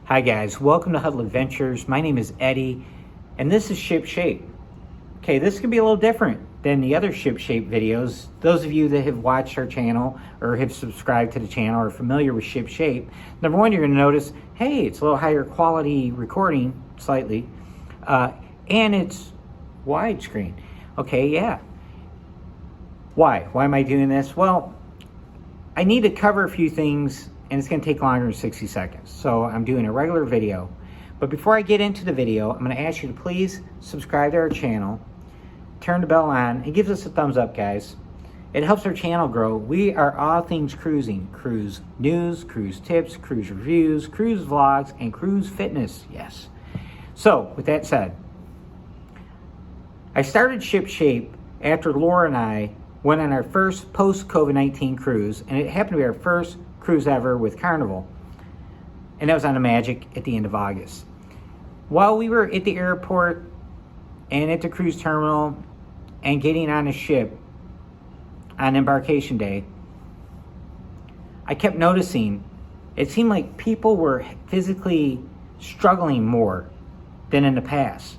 Hi guys, welcome to Huddle Adventures. My name is Eddie, and this is Ship Shape. Okay, this could be a little different than the other Ship Shape videos. Those of you that have watched our channel or have subscribed to the channel or are familiar with Ship Shape, number one, you're going to notice, hey, it's a little higher quality recording, slightly, and it's widescreen. Okay, yeah. Why? Why am I doing this? Well, I need to cover a few things, and it's going to take longer than 60 seconds. So I'm doing a regular video. But before I get into the video, I'm going to ask you to please subscribe to our channel, turn the bell on, and give us a thumbs up, guys. It helps our channel grow. We are all things cruising. Cruise news, cruise tips, cruise reviews, cruise vlogs, and cruise fitness. Yes. So, with that said, I started Ship Shape after Laura and I went on our first post-COVID-19 cruise, and it happened to be our first cruise ever with Carnival, and that was on the Magic at the end of August. While we were at the airport and at the cruise terminal and getting on a ship on embarkation day, I kept noticing it seemed like people were physically struggling more than in the past.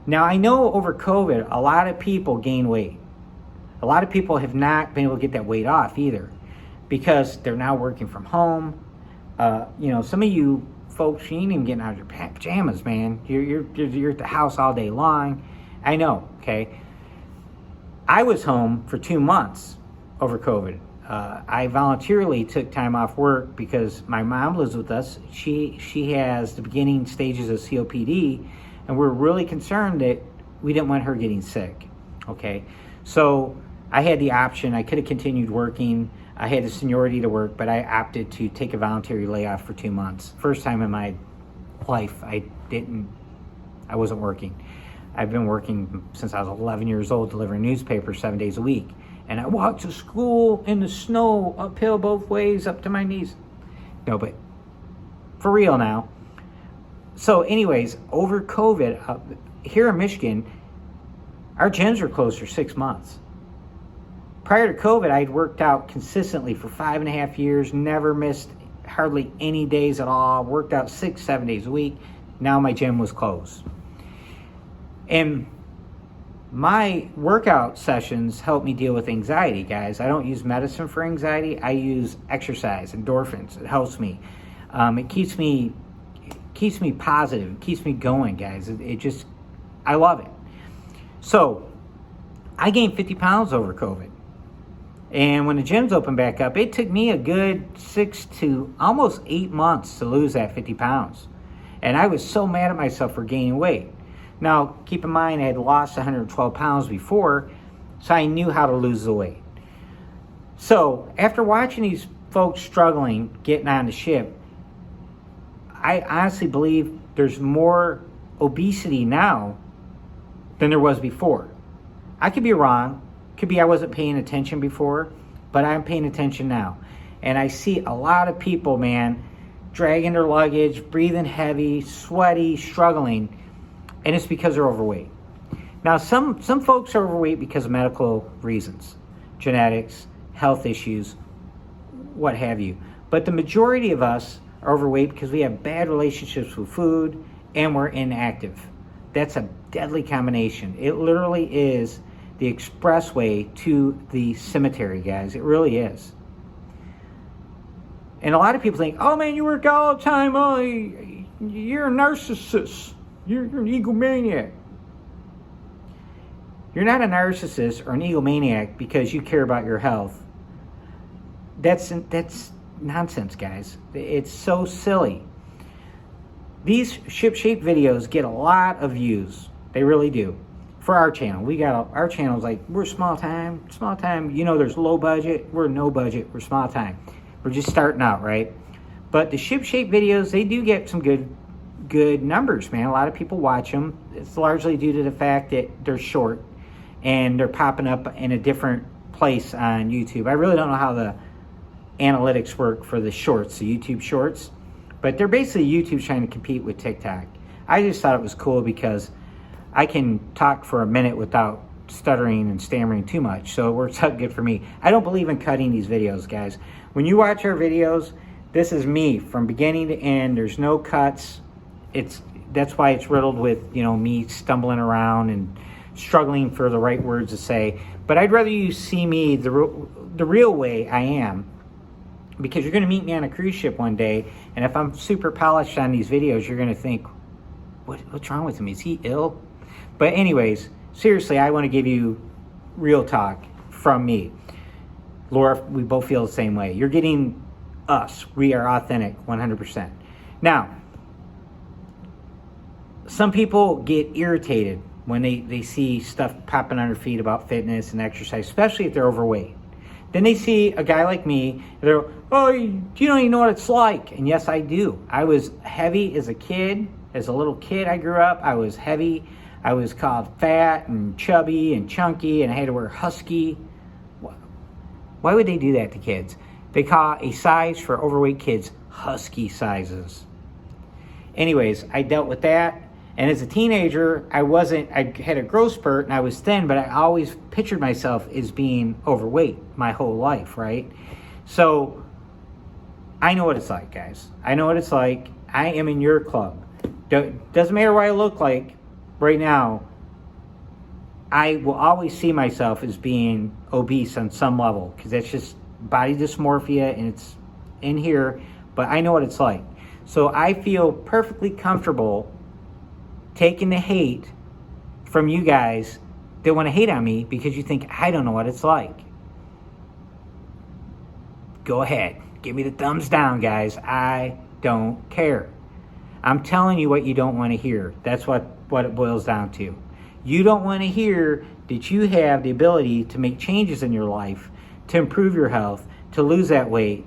Now, I know over COVID, a lot of people gain weight. A lot of people have not been able to get that weight off either, because they're now working from home. Some of you folks, you ain't even getting out of your pajamas, man. You're at the house all day long. I know, okay? I was home for 2 months over COVID. I voluntarily took time off work because my mom lives with us. She has the beginning stages of COPD, and we're really concerned that we didn't want her getting sick, okay? So I had the option. I could have continued working. I had the seniority to work, but I opted to take a voluntary layoff for 2 months. First time in my life I wasn't working. I've been working since I was 11 years old, delivering newspapers 7 days a week. And I walked to school in the snow, uphill both ways, up to my knees. No, but for real now. So anyways, over COVID, here in Michigan, our gyms were closed for 6 months. Prior to COVID, I'd worked out consistently for 5.5 years, never missed hardly any days at all, worked out 6-7 days a week. Now my gym was closed. And my workout sessions help me deal with anxiety, guys. I don't use medicine for anxiety. I use exercise, endorphins. It helps me. It keeps me positive. It keeps me going, guys. I love it. So I gained 50 pounds over COVID. And when the gyms opened back up, it took me a good 6 to almost 8 months to lose that 50 pounds. And I was so mad at myself for gaining weight. Now, keep in mind, I had lost 112 pounds before, so I knew how to lose the weight. So after watching these folks struggling, getting on the ship, I honestly believe there's more obesity now than there was before. I could be wrong. Could be I wasn't paying attention before, but I'm paying attention now. And I see a lot of people, man, dragging their luggage, breathing heavy, sweaty, struggling, and it's because they're overweight. Now, some folks are overweight because of medical reasons, genetics, health issues, what have you. But the majority of us are overweight because we have bad relationships with food and we're inactive. That's a deadly combination. It literally is the expressway to the cemetery, guys. It really is. And a lot of people think, oh man, you work out all the time. Oh, you're a narcissist. You're an egomaniac. You're not a narcissist or an egomaniac because you care about your health. That's nonsense, guys. It's so silly. These Ship Shape videos get a lot of views. They really do. For our channel, our channel's like, we're small time. There's low budget. We're no budget. We're small time. We're just starting out, right? But the Ship Shape videos, they do get some good numbers, man. A lot of people watch them. It's largely due to the fact that they're short and they're popping up in a different place on YouTube. I really don't know how the analytics work for the shorts, the YouTube shorts, but they're basically YouTube trying to compete with TikTok. I just thought it was cool because I can talk for a minute without stuttering and stammering too much, so it works out good for me. I don't believe in cutting these videos, guys. When you watch our videos, This is me from beginning to end. There's no cuts. That's why it's riddled with, me stumbling around and struggling for the right words to say. But I'd rather you see me the real way I am, because you're going to meet me on a cruise ship one day, and if I'm super polished on these videos, you're going to think, what's wrong with him? Is he ill? But anyways, seriously, I want to give you real talk from me. Laura, we both feel the same way. You're getting us. We are authentic, 100%. Now, some people get irritated when they see stuff popping on their feed about fitness and exercise, especially if they're overweight. Then they see a guy like me, and they're, oh, you don't even know what it's like. And yes, I do. I was heavy as a kid. As a little kid, I grew up. I was heavy. I was called fat and chubby and chunky, and I had to wear husky. Why would they do that to kids? They call a size for overweight kids husky sizes. Anyways, I dealt with that. And as a teenager, I had a growth spurt and I was thin, but I always pictured myself as being overweight my whole life, right? So I know what it's like, guys. I know what it's like. I am in your club. Doesn't matter what I look like right now. I will always see myself as being obese on some level, because that's just body dysmorphia and it's in here, but I know what it's like. So I feel perfectly comfortable taking the hate from you guys that want to hate on me because you think I don't know what it's like. Go ahead. Give me the thumbs down, guys. I don't care. I'm telling you what you don't want to hear. That's what it boils down to. You don't want to hear that you have the ability to make changes in your life, to improve your health, to lose that weight.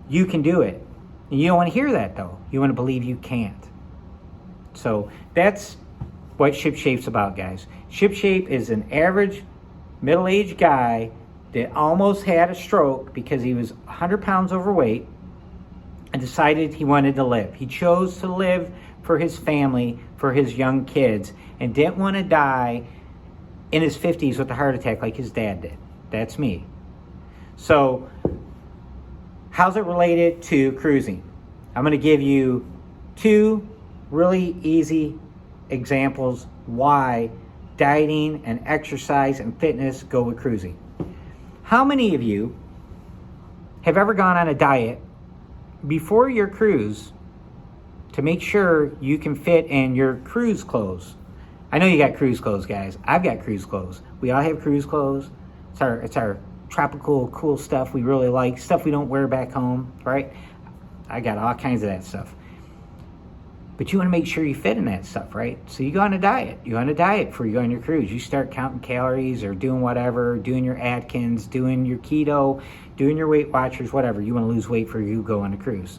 You can do it. And you don't want to hear that, though. You want to believe you can't. So that's what ShipShape's about, guys. ShipShape is an average middle-aged guy that almost had a stroke because he was 100 pounds overweight and decided he wanted to live. He chose to live for his family, for his young kids, and didn't want to die in his 50s with a heart attack like his dad did. That's me. So how's it related to cruising? I'm going to give you 2 really easy examples why dieting and exercise and fitness go with cruising. How many of you have ever gone on a diet before your cruise to make sure you can fit in your cruise clothes? I know you got cruise clothes, guys. I've got cruise clothes. We all have cruise clothes. It's our tropical, cool stuff we really like, stuff we don't wear back home, right? I got all kinds of that stuff. But you want to make sure you fit in that stuff, right? So you go on a diet. You go on a diet before you go on your cruise. You start counting calories or doing whatever, doing your Atkins, doing your keto, doing your Weight Watchers, whatever. You want to lose weight before you go on a cruise.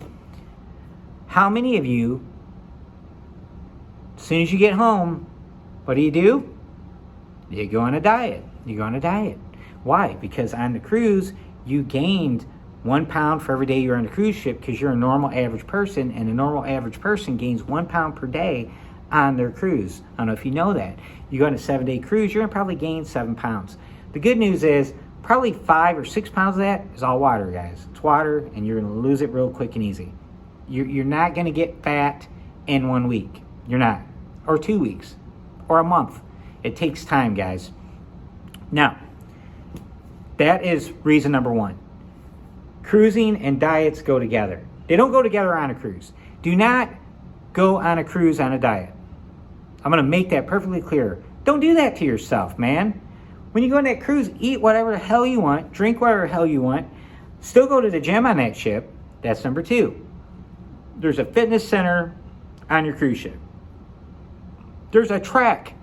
How many of you, as soon as you get home, what do? You go on a diet. You go on a diet. Why? Because on the cruise, you gained 1 pound for every day you're on a cruise ship because you're a normal average person, and a normal average person gains 1 pound per day on their cruise. I don't know if you know that. You go on a 7-day cruise, you're going to probably gain 7 pounds. The good news is probably 5 or 6 pounds of that is all water, guys. It's water, and you're going to lose it real quick and easy. You're not going to get fat in 1 week. You're not. Or 2 weeks. Or a month. It takes time, guys. Now, that is reason number 1. Cruising and diets go together. They don't go together on a cruise. Do not go on a cruise on a diet. I'm going to make that perfectly clear. Don't do that to yourself, man. When you go on that cruise, eat whatever the hell you want, drink whatever the hell you want, still go to the gym on that ship. That's number 2. There's a fitness center on your cruise ship. There's a track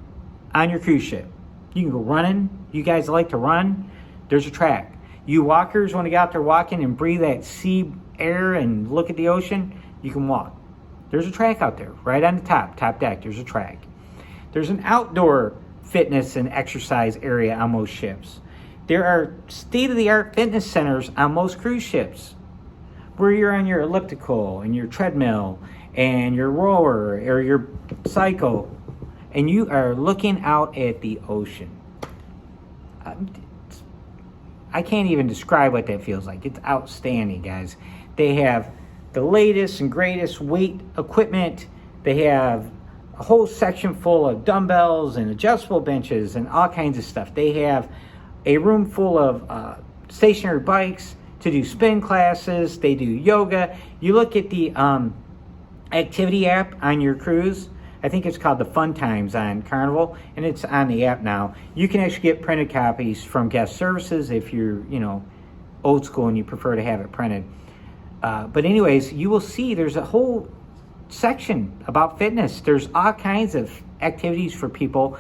on your cruise ship. You can go running. You guys like to run. There's a track. You walkers want to get out there walking and breathe that sea air and look at the ocean, you can walk. There's a track out there, right on the top deck, there's a track. There's an outdoor fitness and exercise area on most ships. There are state-of-the-art fitness centers on most cruise ships where you're on your elliptical and your treadmill and your rower or your cycle, and you are looking out at the ocean. I can't even describe what that feels like. It's outstanding, guys. They have the latest and greatest weight equipment. They have a whole section full of dumbbells and adjustable benches and all kinds of stuff. They have a room full of stationary bikes to do spin classes. They do yoga. You look at the activity app on your cruise. I think it's called the Fun Times on Carnival, and it's on the app now. You can actually get printed copies from guest services if you're, old school and you prefer to have it printed. But anyways, you will see there's a whole section about fitness. There's all kinds of activities for people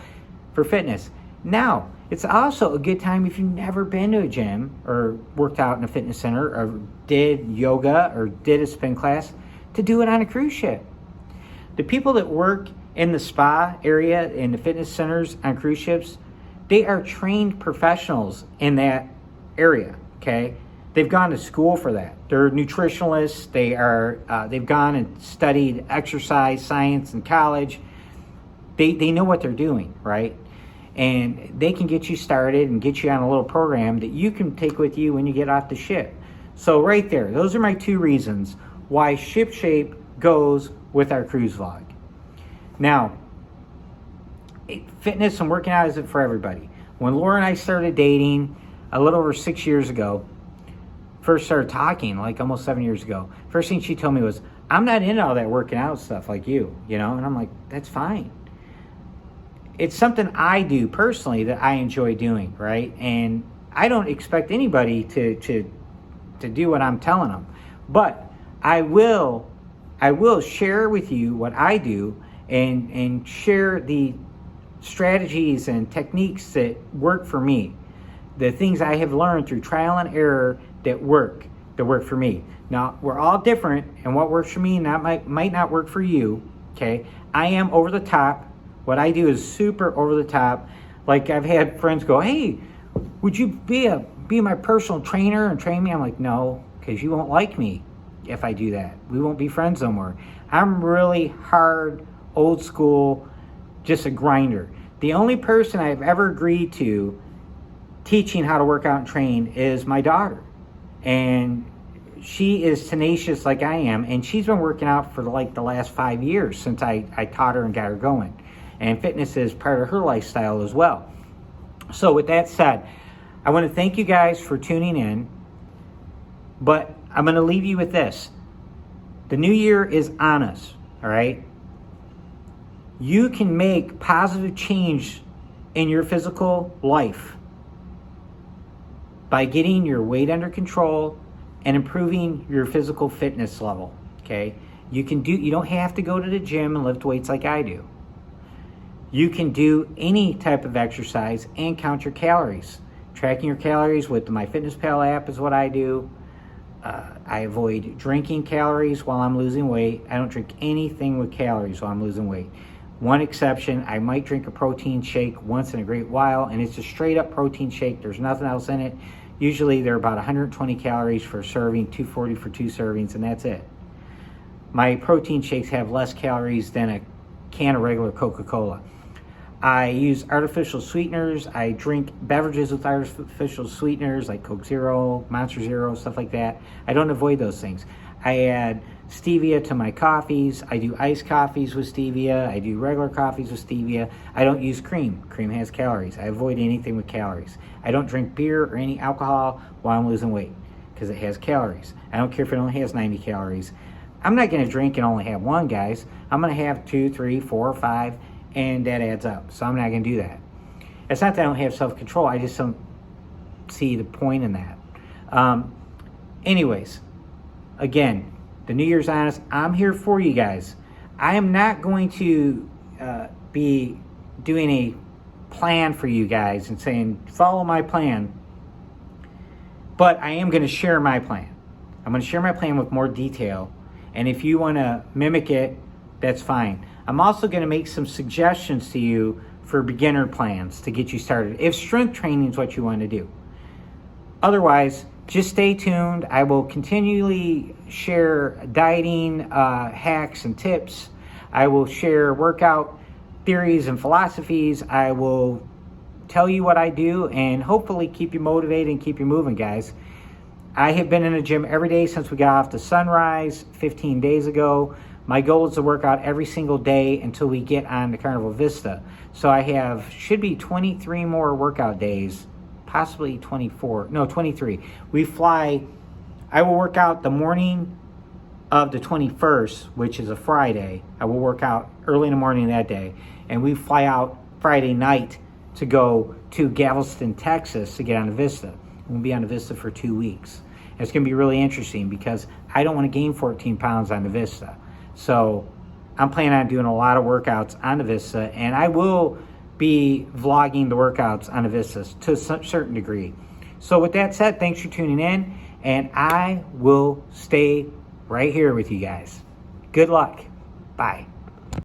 for fitness. Now, it's also a good time if you've never been to a gym or worked out in a fitness center or did yoga or did a spin class to do it on a cruise ship. The people that work in the spa area, in the fitness centers on cruise ships, they are trained professionals in that area, okay? They've gone to school for that. They're nutritionalists. They've gone and studied exercise science in college. They know what they're doing, right? And they can get you started and get you on a little program that you can take with you when you get off the ship. So right there, those are my 2 reasons why ShipShape goes with our cruise vlog. Now, fitness and working out isn't for everybody. When Laura and I started dating a little over 6 years ago, first started talking like almost 7 years ago, first thing she told me was, I'm not into all that working out stuff like you, and I'm like, that's fine. It's something I do personally that I enjoy doing, right? And I don't expect anybody to do what I'm telling them, but I will share with you what I do and share the strategies and techniques that work for me, the things I have learned through trial and error that work for me. Now, we're all different, and what works for me might not work for you, okay? I am over the top. What I do is super over the top. Like, I've had friends go, hey, would you be my personal trainer and train me? I'm like, no, because you won't like me if I do that. We won't be friends no more. I'm really hard, old school, just a grinder. The only person I've ever agreed to teaching how to work out and train is my daughter. And she is tenacious like I am, and she's been working out for the last 5 years since I taught her and got her going. And fitness is part of her lifestyle as well. So with that said, I want to thank you guys for tuning in, but I'm going to leave you with this. The new year is on us, all right? You can make positive change in your physical life by getting your weight under control and improving your physical fitness level, okay? You don't have to go to the gym and lift weights like I do. You can do any type of exercise and count your calories. Tracking your calories with the MyFitnessPal app is what I do. I avoid drinking calories while I'm losing weight. I don't drink anything with calories while I'm losing weight. One exception, I might drink a protein shake once in a great while, and it's a straight up protein shake. There's nothing else in it. Usually they're about 120 calories for a serving, 240 for 2 servings, and that's it. My protein shakes have less calories than a can of regular Coca-Cola. I use artificial sweeteners. I drink beverages with artificial sweeteners like Coke Zero, Monster Zero, stuff like that. I don't avoid those things. I add stevia to my coffees. I do iced coffees with stevia. I do regular coffees with stevia. I don't use cream. Cream has calories. I avoid anything with calories. I don't drink beer or any alcohol while I'm losing weight because it has calories. I don't care if it only has 90 calories. I'm not going to drink and only have one, guys. I'm going to have 2, 3, 4, 5, and that adds up. So I'm not going to do that. It's not that I don't have self-control. I just don't see the point in that. Anyways, again, the New Year's on us. I'm here for you guys. I am not going to be doing a plan for you guys and saying, follow my plan. But I am going to share my plan. I'm going to share my plan with more detail. And if you want to mimic it, that's fine. I'm also going to make some suggestions to you for beginner plans to get you started, if strength training is what you want to do. Otherwise, just stay tuned. I will continually share dieting hacks and tips. I will share workout theories and philosophies. I will tell you what I do and hopefully keep you motivated and keep you moving, guys. I have been in the gym every day since we got off the Sunrise 15 days ago. My goal is to work out every single day until we get on to Carnival Vista. So I should be 23 more workout days, possibly 24, no, 23. I will work out the morning of the 21st, which is a Friday. I will work out early in the morning that day. And we fly out Friday night to go to Galveston, Texas to get on the Vista. We'll be on the Vista for 2 weeks. And it's going to be really interesting because I don't want to gain 14 pounds on the Vista. So I'm planning on doing a lot of workouts on the Vista, and I will be vlogging the workouts on the Vista to a certain degree. So with that said, thanks for tuning in, and I will stay right here with you guys. Good luck. Bye.